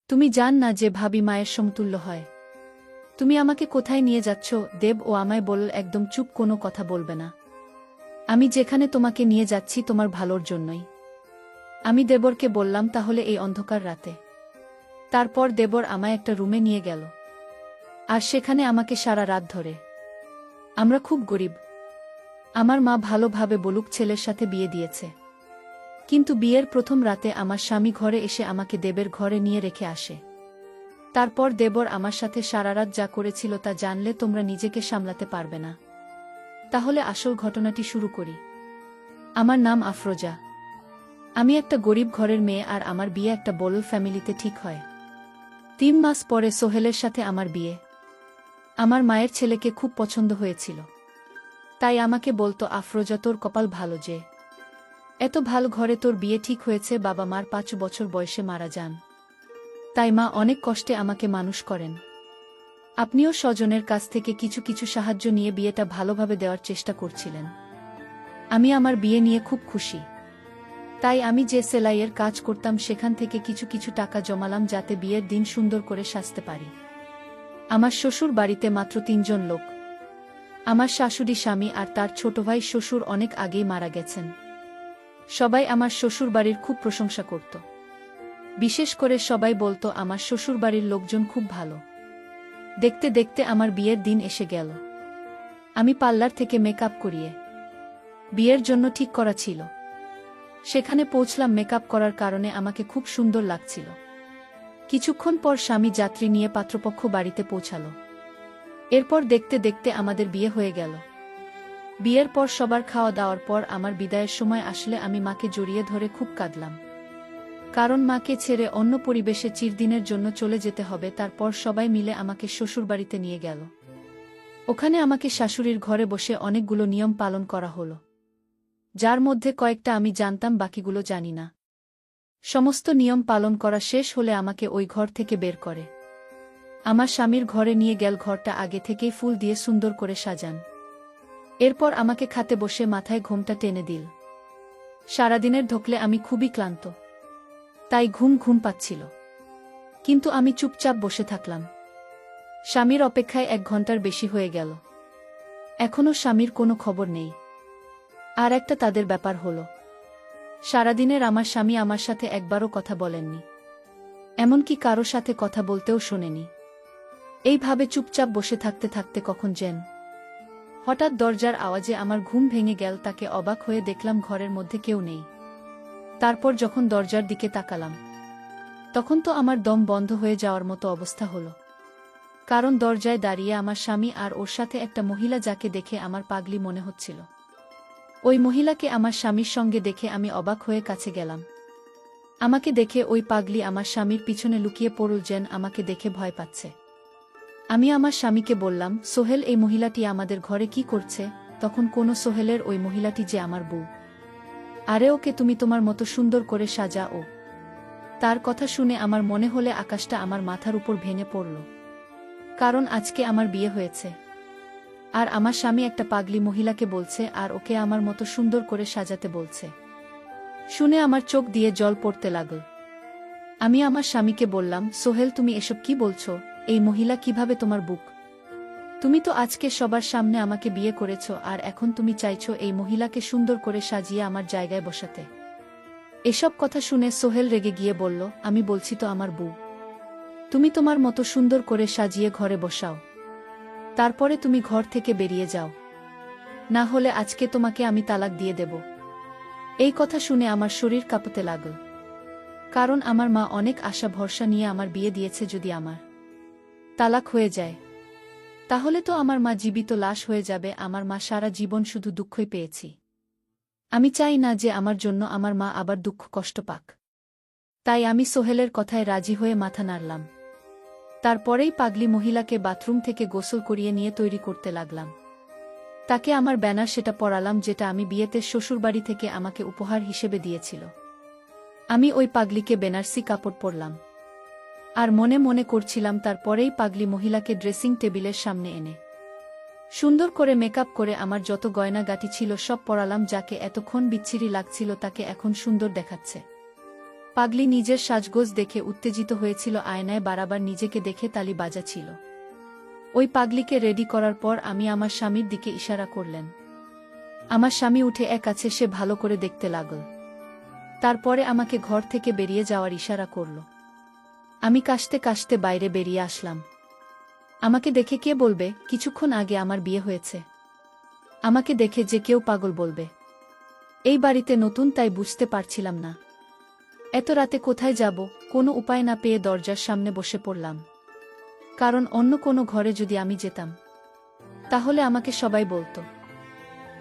তুমি জান না যে ভাবি মায়ের সমতুল্য হয়। তুমি আমাকে কোথায় নিয়ে যাচ্ছ? দেব ও আমায় বলল, একদম চুপ, কোনো কথা বলবে না। আমি যেখানে তোমাকে নিয়ে যাচ্ছি তোমার ভালোর জন্যই। আমি দেবরকে বললাম, তাহলে এই অন্ধকার রাতে? তারপর দেবর আমায় একটা রুমে নিয়ে গেল, আর সেখানে আমাকে সারা রাত ধরে। আমরা খুব গরিব। আমার মা ভালোভাবে বলুক ছেলের সাথে বিয়ে দিয়েছে, কিন্তু বিয়ের প্রথম রাতে আমার স্বামী ঘরে এসে আমাকে দেবের ঘরে নিয়ে রেখে আসে। তারপর দেবর আমার সাথে সারারাত যা করেছিল তা জানলে তোমরা নিজেকে সামলাতে পারবে না। তাহলে আসল ঘটনাটি শুরু করি। আমার নাম আফরোজা। আমি একটা গরিব ঘরের মেয়ে, আর আমার বিয়ে একটা বড় ফ্যামিলিতে ঠিক হয়। 3 মাস পরে সোহেলের সাথে আমার বিয়ে। আমার মায়ের ছেলেকে খুব পছন্দ হয়েছিল, তাই আমাকে বলতো, আফরোজা তোর কপাল ভালো যে এত ভালো ঘরে তোর বিয়ে ঠিক হয়েছে। বাবা মার 5 বছর বয়সে মারা যান, তাই মা অনেক কষ্টে আমাকে মানুষ করেন। আপনিও স্বজনের কাছ থেকে কিছু কিছু সাহায্য নিয়ে বিয়েটা ভালোভাবে দেওয়ার চেষ্টা করছিলেন। আমি আমার বিয়ে নিয়ে খুব খুশি, তাই আমি যে সেলাইয়ের কাজ করতাম সেখান থেকে কিছু কিছু টাকা জমালাম, যাতে বিয়ের দিন সুন্দর করে সাজতে পারি। আমার শ্বশুর বাড়িতে মাত্র 3 জন লোক। আমার শাশুড়ি, স্বামী আর তার ছোট ভাই। শ্বশুর অনেক আগেই মারা গেছেন। সবাই আমার শ্বশুরবাড়ির খুব প্রশংসা করত। বিশেষ করে সবাই বলতো আমার শ্বশুরবাড়ির লোকজন খুব ভালো। দেখতে দেখতে আমার বিয়ের দিন এসে গেল। আমি পার্লার থেকে মেকআপ করিয়ে বিয়ের জন্য ঠিক করা ছিল। সেখানে পৌঁছলাম। মেকআপ করার কারণে আমাকে খুব সুন্দর লাগছিল। কিছুক্ষণ পর স্বামী যাত্রী নিয়ে পাত্রপক্ষ বাড়িতে পৌঁছালো। এরপর দেখতে দেখতে আমাদের বিয়ে হয়ে গেল। বিয়ের পর সবার খাওয়া দাওয়ার পর আমার বিদায়ের সময় আসলে আমি মাকে জড়িয়ে ধরে খুব কাঁদলাম, কারণ মাকে ছেড়ে অন্য পরিবেশে চিরদিনের জন্য চলে যেতে হবে। তারপর সবাই মিলে আমাকে শ্বশুরবাড়িতে নিয়ে গেল। ওখানে আমাকে শাশুড়ির ঘরে বসে অনেকগুলো নিয়ম পালন করা হলো, যার মধ্যে কয়েকটা আমি জানতাম, বাকিগুলো জানি না। সমস্ত নিয়ম পালন করা শেষ হলে আমাকে ওই ঘর থেকে বের করে আমার স্বামীর ঘরে নিয়ে গেল। ঘরটা আগে থেকেই ফুল দিয়ে সুন্দর করে সাজান। এরপর আমাকে খাটে বসে মাথায় ঘোমটা টেনে দিল। সারাদিনের ধকলে আমি খুবই ক্লান্ত, তাই ঘুম ঘুম পাচ্ছিল, কিন্তু আমি চুপচাপ বসে থাকলাম। স্বামীর অপেক্ষায় 1 ঘন্টার বেশি হয়ে গেল, এখনও স্বামীর কোনো খবর নেই। আর একটা তাদের ব্যাপার হলো, সারাদিনের আমার স্বামী আমার সাথে একবারও কথা বলেননি, এমনকি কারো সাথে কথা বলতেও শোনেনি। এইভাবে চুপচাপ বসে থাকতে থাকতে কখন যেন হঠাৎ দরজার আওয়াজে আমার ঘুম ভেঙে গেল। তাকে অবাক হয়ে দেখলাম ঘরের মধ্যে কেউ নেই। তারপর যখন দরজার দিকে তাকালাম, তখন তো আমার দম বন্ধ হয়ে যাওয়ার মতো অবস্থা হলো, কারণ দরজায় দাঁড়িয়ে আমার স্বামী আর ওর সাথে একটা মহিলা, যাকে দেখে আমার পাগলি মনে হচ্ছিল। ওই মহিলাকে আমার স্বামীর সঙ্গে দেখে আমি অবাক হয়ে কাছে গেলাম। আমাকে দেখে ওই পাগলি আমার স্বামীর পিছনে লুকিয়ে পড়ল, যেন আমাকে দেখে ভয় পাচ্ছে। আমি আমার স্বামীকে বললাম, সোহেল, এই মহিলাটি আমাদের ঘরে কি করছে? তখন কোনো সোহেলের, ওই মহিলাটি যে আমার বউ। আরে ওকে তুমি তোমার মতো সুন্দর করে সাজা। ও তার কথা শুনে আমার মনে হলে আকাশটা আমার মাথার উপর ভেঙে পড়ল, কারণ আজকে আমার বিয়ে হয়েছে, আর আমার স্বামী একটা পাগলি মহিলাকে বলছে, আর ওকে আমার মতো সুন্দর করে সাজাতে বলছে। শুনে আমার চোখ দিয়ে জল পড়তে লাগল। আমি আমার স্বামীকে বললাম, সোহেল, তুমি এসব কি বলছো? এই মহিলা কিভাবে তোমার বুক? তুমি তো আজকে সবার সামনে আমাকে বিয়ে করেছ, আর এখন তুমি চাইছো এই মহিলাকে সুন্দর করে সাজিয়ে আমার জায়গায় বসাতে? এসব কথা শুনে সোহেল রেগে গিয়ে বলল, আমি বলছি তো আমার বউ। তুমি তোমার মতো সুন্দর করে সাজিয়ে ঘরে বসাও, তারপরে তুমি ঘর থেকে বেরিয়ে যাও, না হলে আজকে তোমাকে আমি তালাক দিয়ে দেব। এই কথা শুনে আমার শরীর কাঁপতে লাগল, কারণ আমার মা অনেক আশা ভরসা নিয়ে আমার বিয়ে দিয়েছে। যদি আমার তালাক হয়ে যায়, তাহলে তো আমার মা জীবিত লাশ হয়ে যাবে। আমার মা সারা জীবন শুধু দুঃখই পেয়েছি। আমি চাই না যে আমার জন্য আমার মা আবার দুঃখ কষ্ট পাক। তাই আমি সোহেলের কথায় রাজি হয়ে মাথা নাড়লাম। তারপরেই পাগলি মহিলাকে বাথরুম থেকে গোসল করিয়ে নিয়ে তৈরি করতে লাগলাম। তাকে আমার ব্যানার সেটা পরালাম, যেটা আমি বিয়েতে শ্বশুরবাড়ি থেকে আমাকে উপহার হিসেবে দিয়েছিল। আমি ওই পাগলিকে বেনারসি কাপড় পরলাম, আর মনে মনে করছিলাম, তারপরেই পাগলি মহিলাকে ড্রেসিং টেবিলের সামনে এনে সুন্দর করে মেকআপ করে আমার যত গয়নাগাটি ছিল সব পরালাম। যাকে এতক্ষণ বিচ্ছিরি লাগছিল তাকে এখন সুন্দর দেখাচ্ছে। পাগলি নিজের সাজগোজ দেখে উত্তেজিত হয়েছিল, আয়নায় বারবার নিজেকে দেখে তালি বাজাচ্ছিল। ওই পাগলিকে রেডি করার পর আমি আমার স্বামীর দিকে ইশারা করলেন। আমার স্বামী উঠে এক আছে সে ভালো করে দেখতে লাগল। তারপরে আমাকে ঘর থেকে বেরিয়ে যাওয়ার ইশারা করল। আমি কাশতে কাশতে বাইরে বেরিয়ে আসলাম। আমাকে দেখে কে বলবে কিছুক্ষণ আগে আমার বিয়ে হয়েছে? আমাকে দেখে যে কেউ পাগল বলবে। এই বাড়িতে নতুন তাই বুঝতে পারছিলাম না এত রাতে কোথায় যাব। কোনো উপায় না পেয়ে দরজার সামনে বসে পড়লাম। কারণ অন্য কোনো ঘরে যদি আমি যেতাম তাহলে আমাকে সবাই বলতো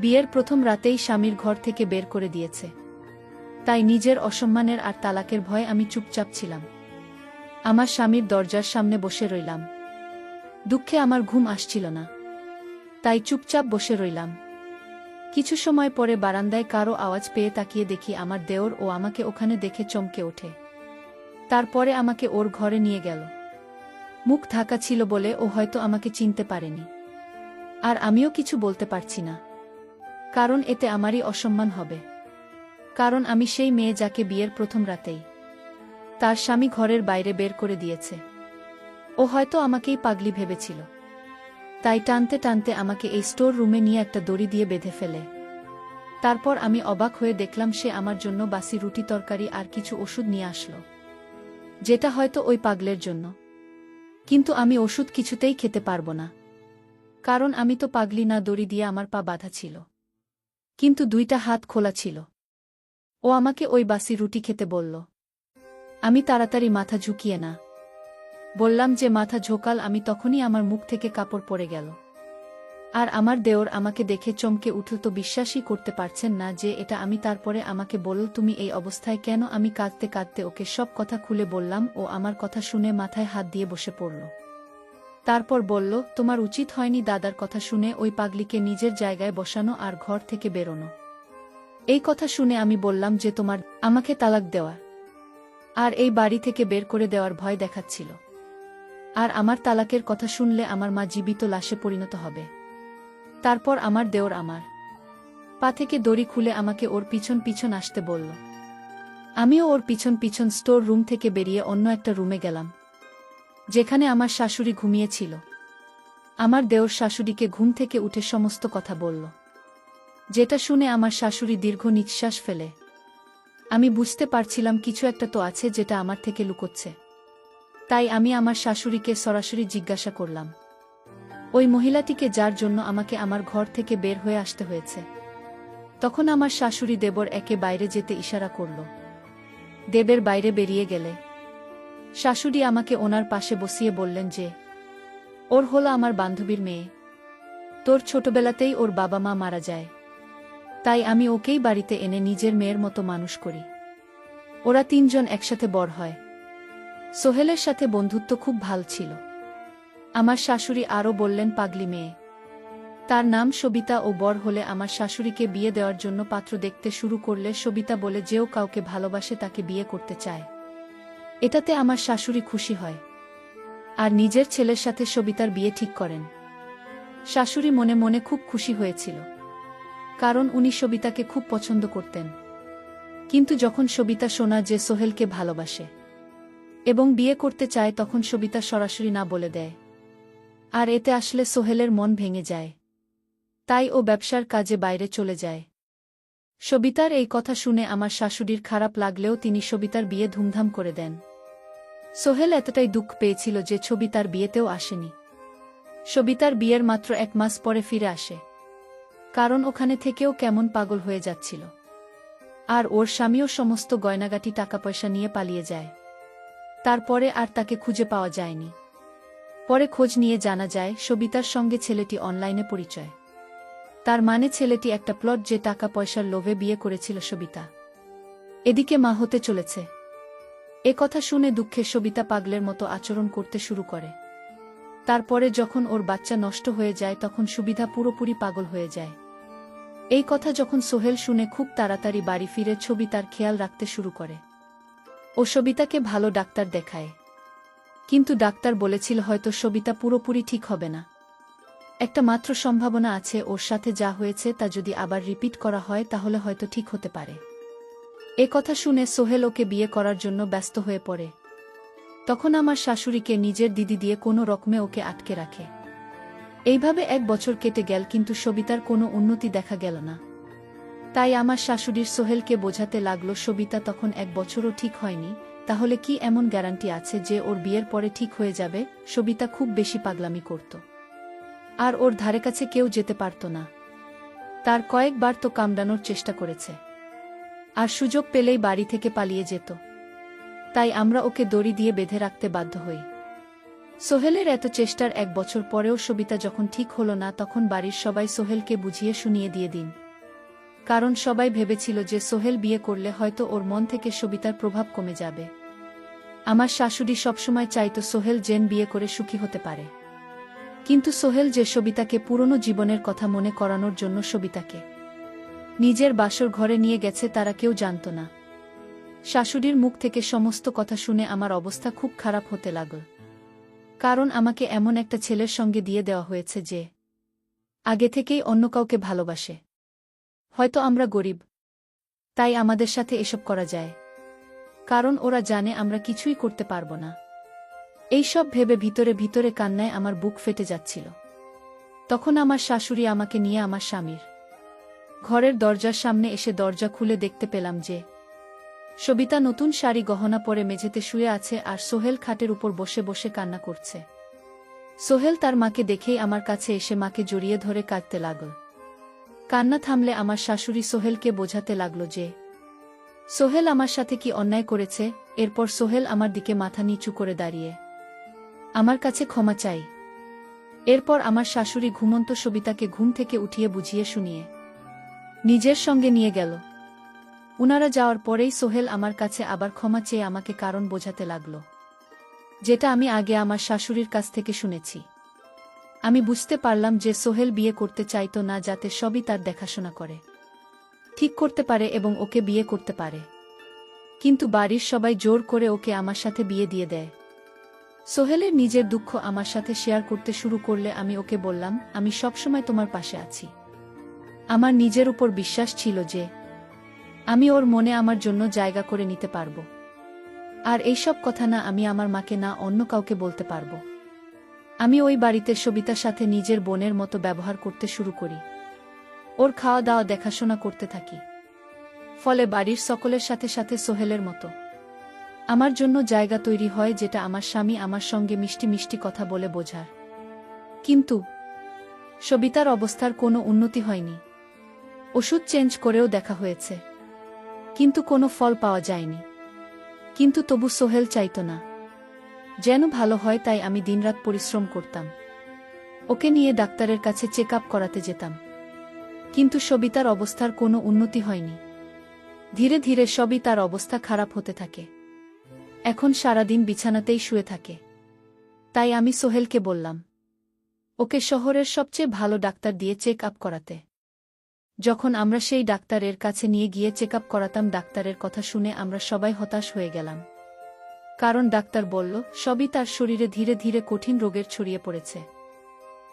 বিয়ের প্রথম রাতেই স্বামীর ঘর থেকে বের করে দিয়েছে। তাই নিজের অসম্মানের আর তালাকের ভয়ে আমি চুপচাপ ছিলাম। আমার স্বামীর দরজার সামনে বসে রইলাম। দুঃখে আমার ঘুম আসছিল না, তাই চুপচাপ বসে রইলাম। কিছু সময় পরে বারান্দায় কারো আওয়াজ পেয়ে তাকিয়ে দেখি আমার দেওর ও আমাকে ওখানে দেখে চমকে ওঠে। তারপরে আমাকে ওর ঘরে নিয়ে গেল। মুখ ঢাকা ছিল বলে ও হয়তো আমাকে চিনতে পারেনি। আর আমিও কিছু বলতে পারছি না, কারণ এতে আমারই অসম্মান হবে। কারণ আমি সেই মেয়ে যাকে বিয়ের প্রথম রাতেই তার স্বামী ঘরের বাইরে বের করে দিয়েছে। ও হয়তো আমাকেই পাগলি ভেবেছিল, তাই টানতে টানতে আমাকে এই স্টোর রুমে নিয়ে একটা দড়ি দিয়ে বেঁধে ফেলে। তারপর আমি অবাক হয়ে দেখলাম সে আমার জন্য বাসি রুটি তরকারি আর কিছু ওষুধ নিয়ে আসলো, যেটা হয়তো ওই পাগলের জন্য। কিন্তু আমি ওষুধ কিছুতেই খেতে পারবো না, কারণ আমি তো পাগলি না। দড়ি দিয়ে আমার পা বাঁধা ছিল, কিন্তু দুইটা হাত খোলা ছিল। ও আমাকে ওই বাসি রুটি খেতে বলল। আমি তাড়াতাড়ি মাথা ঝুঁকিয়ে না বললাম যে মাথা ঝোকাল আমি, তখনই আমার মুখ থেকে কাপড় পড়ে গেল। আর আমার দেওর আমাকে দেখে চমকে উঠল, তো বিশ্বাসই করতে পারছেন না যে এটা আমি। তারপরে আমাকে বলল তুমি এই অবস্থায় কেন? আমি কাঁদতে কাঁদতে ওকে সব কথা খুলে বললাম। ও আমার কথা শুনে মাথায় হাত দিয়ে বসে পড়ল। তারপর বলল তোমার উচিত হয়নি দাদার কথা শুনে ওই পাগলিকে নিজের জায়গায় বসানো আর ঘর থেকে বেরোনো। এই কথা শুনে আমি বললাম যে তোমার আমাকে তালাক দেওয়া আর এই বাড়ি থেকে বের করে দেওয়ার ভয় দেখাচ্ছিল। আর আমার তালাকের কথা শুনলে আমার মা জীবিত লাশে পরিণত হবে। তারপর আমার দেওর আমার পা থেকে দড়ি খুলে আমাকে ওর পিছন পিছন আসতে বলল। আমিও ওর পিছন পিছন স্টোর রুম থেকে বেরিয়ে অন্য একটা রুমে গেলাম, যেখানে আমার শাশুড়ি ঘুমিয়েছিল। আমার দেওর শাশুড়িকে ঘুম থেকে উঠে সমস্ত কথা বলল, যেটা শুনে আমার শাশুড়ি দীর্ঘ নিঃশ্বাস ফেলে। আমি বুঝতে পারছিলাম কিছু একটা তো আছে যেটা আমার থেকে লুকোচ্ছে। তাই আমি আমার শাশুড়িকে সরাসরি জিজ্ঞাসা করলাম, ওই মহিলাটিকে যার জন্য আমাকে আমার ঘর থেকে বের হয়ে আসতে হয়েছে। তখন আমার শাশুড়ি দেবর একে বাইরে যেতে ইশারা করল। দেবের বাইরে বেরিয়ে গেলে শাশুড়ি আমাকে ওনার পাশে বসিয়ে বললেন যে ওর হলো আমার বান্ধবীর মেয়ে। তোর ছোটবেলাতেই ওর বাবা মা মারা যায়, তাই আমি ওকেই বাড়িতে এনে নিজের মেয়ের মতো মানুষ করি। ওরা তিনজন একসাথে বড় হয়। সোহেলের সাথে বন্ধুত্ব খুব ভাল ছিল। আমার শাশুড়ি আরও বললেন পাগলি মেয়ে, তার নাম সবিতা। ও বড় হলে আমার শাশুড়িকে বিয়ে দেওয়ার জন্য পাত্র দেখতে শুরু করলে সবিতা বলে যেও কাউকে ভালোবাসে তাকে বিয়ে করতে চায়। এটাতে আমার শাশুড়ি খুশি হয় আর নিজের ছেলের সাথে সবিতার বিয়ে ঠিক করেন। শাশুড়ি মনে মনে খুব খুশি হয়েছিল, কারণ উনি সবিতাকে খুব পছন্দ করতেন। কিন্তু যখন সবিতা শোনা যে সোহেলকে ভালোবাসে এবং বিয়ে করতে চায়, তখন সবিতা সরাসরি না বলে দেয়। আর এতে আসলে সোহেলের মন ভেঙে যায়, তাই ও ব্যবসার কাজে বাইরে চলে যায়। সবিতার এই কথা শুনে আমার শাশুড়ির খারাপ লাগলেও তিনি সবিতার বিয়ে ধুমধাম করে দেন। সোহেল এতটাই দুঃখ পেয়েছিল যে সবিতার বিয়েতেও আসেনি। সবিতার বিয়ের মাত্র 1 মাস পরে ফিরে আসে, কারণ ওখানে থেকেও কেমন পাগল হয়ে যাচ্ছিল। আর ওর স্বামীও সমস্ত গয়নাগাটি টাকা পয়সা নিয়ে পালিয়ে যায়। তারপরে আর তাকে খুঁজে পাওয়া যায়নি। পরে খোঁজ নিয়ে জানা যায় সবিতার সঙ্গে ছেলেটি অনলাইনে পরিচয়। তার মানে ছেলেটি একটা প্লট, যে টাকা পয়সার লোভে বিয়ে করেছিল সবিতা। এদিকে মা হতে চলেছে। এ কথা শুনে দুঃখে সবিতা পাগলের মতো আচরণ করতে শুরু করে। তারপরে যখন ওর বাচ্চা নষ্ট হয়ে যায়, তখন সুবিধা পুরোপুরি পাগল হয়ে যায়। এই কথা যখন সোহেল শুনে খুব তাড়াতাড়ি বাড়ি ফিরে সবিতার খেয়াল রাখতে শুরু করে। ও সবিতাকে ভালো ডাক্তার দেখায়, কিন্তু ডাক্তার বলেছিল হয়তো সবিতা পুরোপুরি ঠিক হবে না। একটা মাত্র সম্ভাবনা আছে, ওর সাথে যা হয়েছে তা যদি আবার রিপিট করা হয় তাহলে হয়তো ঠিক হতে পারে। এ কথা শুনে সোহেল ওকে বিয়ে করার জন্য ব্যস্ত হয়ে পড়ে। তখন আমার শাশুড়িকে নিজের দিদি দিয়ে কোনো রকমে ওকে আটকে রাখে। এইভাবে 1 বছর কেটে গেল, কিন্তু সবিতার কোনো উন্নতি দেখা গেল না। তাই আমার শাশুড়ির সোহেলকে বোঝাতে লাগলো সবিতা তখন 1 বছরও ঠিক হয়নি, তাহলে কি এমন গ্যারান্টি আছে যে ওর বিয়ের পরে ঠিক হয়ে যাবে? সবিতা খুব বেশি পাগলামি করত, আর ওর ধারে কাছে কেউ যেতে পারত না। তার কয়েকবার তো কামড়ানোর চেষ্টা করেছে, আর সুযোগ পেলেই বাড়ি থেকে পালিয়ে যেত। তাই আমরা ওকে দড়ি দিয়ে বেঁধে রাখতে বাধ্য হই। সোহেলের এত চেষ্টার 1 বছর পরেও সবিতা যখন ঠিক হলো না, তখন বাড়ির সবাই সোহেলকে বুঝিয়ে শুনিয়ে দিয়ে দিন। কারণ সবাই ভেবেছিল যে সোহেল বিয়ে করলে হয়তো ওর মন থেকে সবিতার প্রভাব কমে যাবে। আমার শাশুড়ি সবসময় চাইতো সোহেল যেন বিয়ে করে সুখী হতে পারে। কিন্তু সোহেল যে সবিতাকে পুরনো জীবনের কথা মনে করানোর জন্য সবিতাকে নিজের বাসর ঘরে নিয়ে গেছে, তারা কেউ জানত না। শাশুড়ির মুখ থেকে সমস্ত কথা শুনে আমার অবস্থা খুব খারাপ হতে লাগল। কারণ আমাকে এমন একটা ছেলের সঙ্গে দিয়ে দেওয়া হয়েছে যে আগে থেকেই অন্য কাউকে ভালোবাসে। হয়তো আমরা গরিব, তাই আমাদের সাথে এসব করা যায়, কারণ ওরা জানে আমরা কিছুই করতে পারব না। এইসব ভেবে ভিতরে ভিতরে কান্নায় আমার বুক ফেটে যাচ্ছিল। তখন আমার শাশুড়ি আমাকে নিয়ে আমার স্বামীর ঘরের দরজার সামনে এসে দরজা খুলে দেখতে পেলাম যে সবিতা নতুন শাড়ি গহনা পরে মেঝেতে শুয়ে আছে, আর সোহেল খাটের উপর বসে বসে কান্না করছে। সোহেল তার মাকে দেখেই আমার কাছে এসে মাকে জড়িয়ে ধরে কাঁদতে লাগল। কান্না থামলে আমার শাশুড়ি সোহেলকে বোঝাতে লাগল যে সোহেল আমার সাথে কি অন্যায় করেছে। এরপর সোহেল আমার দিকে মাথা নিচু করে দাঁড়িয়ে আমার কাছে ক্ষমা চাই। এরপর আমার শাশুড়ি ঘুমন্ত সবিতাকে ঘুম থেকে উঠিয়ে বুঝিয়ে শুনিয়ে নিজের সঙ্গে নিয়ে গেল। উনারা যাওয়ার পরেই সোহেল আমার কাছে আবার ক্ষমা চেয়ে আমাকে কারণ বোঝাতে লাগল, যেটা আমি আগে আমার শাশুড়ির কাছ থেকে শুনেছি। আমি বুঝতে পারলাম যে সোহেল বিয়ে করতে চাইতো না, যাতে সবই তার দেখাশোনা করে ঠিক করতে পারে এবং ওকে বিয়ে করতে পারে। কিন্তু বাড়ির সবাই জোর করে ওকে আমার সাথে বিয়ে দিয়ে দেয়। সোহেলের নিজের দুঃখ আমার সাথে শেয়ার করতে শুরু করলে আমি ওকে বললাম, আমি সবসময় তোমার পাশে আছি। আমার নিজের উপর বিশ্বাস ছিল যে আমি ওর মনে আমার জন্য জায়গা করে নিতে পারব। আর এইসব কথা না আমি আমার মাকে না অন্য কাউকে বলতে পারব। আমি ওই বাড়িতে সবিতার সাথে নিজের বোনের মতো ব্যবহার করতে শুরু করি। ওর খাওয়া দাওয়া দেখাশোনা করতে থাকি। ফলে বাড়ির সকলের সাথে সাথে সোহেলের মতো আমার জন্য জায়গা তৈরি হয়, যেটা আমার স্বামী আমার সঙ্গে মিষ্টি মিষ্টি কথা বলে বোঝার। কিন্তু সবিতার অবস্থার কোনো উন্নতি হয়নি। ওষুধ চেঞ্জ করেও দেখা হয়েছে, কিন্তু কোনো ফল পাওয়া যায়নি। কিন্তু তবু সোহেল চাইত না যেন ভালো হয়, তাই আমি দিনরাত পরিশ্রম করতাম। ওকে নিয়ে ডাক্তারের কাছে চেক আপ করাতে যেতাম, কিন্তু সবিতার অবস্থার কোনো উন্নতি হয়নি। ধীরে ধীরে সবই তার অবস্থা খারাপ হতে থাকে। এখন সারাদিন বিছানাতেই শুয়ে থাকে। তাই আমি সোহেলকে বললাম ওকে শহরের সবচেয়ে ভালো ডাক্তার দিয়ে চেক আপ করাতে। যখন আমরা সেই ডাক্তারের কাছে নিয়ে গিয়ে চেক আপ করাতাম, ডাক্তারের কথা শুনে আমরা সবাই হতাশ হয়ে গেলাম। কারণ ডাক্তার বলল সবই তার শরীরে ধীরে ধীরে কঠিন রোগের ছড়িয়ে পড়েছে।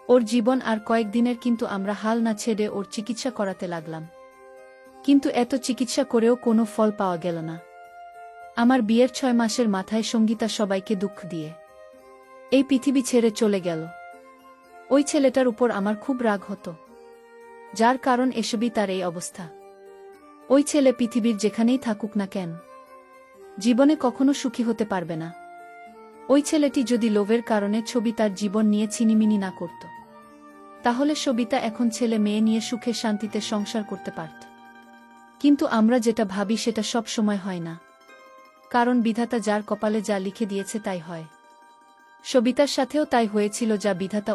ওর জীবন আর কয়েকদিনের, কিন্তু আমরা হাল না ছেড়ে ওর চিকিৎসা করাতে লাগলাম। কিন্তু এত চিকিৎসা করেও কোনো ফল পাওয়া গেল না। আমার বিয়ের 6 মাসের মাথায় সঙ্গীতা সবাইকে দুঃখ দিয়ে এই পৃথিবী ছেড়ে চলে গেল। ওই ছেলেটার উপর আমার খুব রাগ হতো, যার কারণ এসবই তার এই অবস্থা। ওই ছেলে পৃথিবীর যেখানেই থাকুক না কেন, জীবনে কখনো সুখী হতে পারবে না। ওই ছেলেটি যদি লোভের কারণে তার জীবন নিয়ে ছিনিমিনি না করত, তাহলে সবিতা এখন ছেলে মেয়ে নিয়ে সুখে শান্তিতে সংসার করতে পারত। কিন্তু আমরা যেটা ভাবি সেটা সব সময় হয় না, কারণ বিধাতা যার কপালে যা লিখে দিয়েছে তাই হয়। সবিতার সাথেও তাই হয়েছিল, যা বিধাতা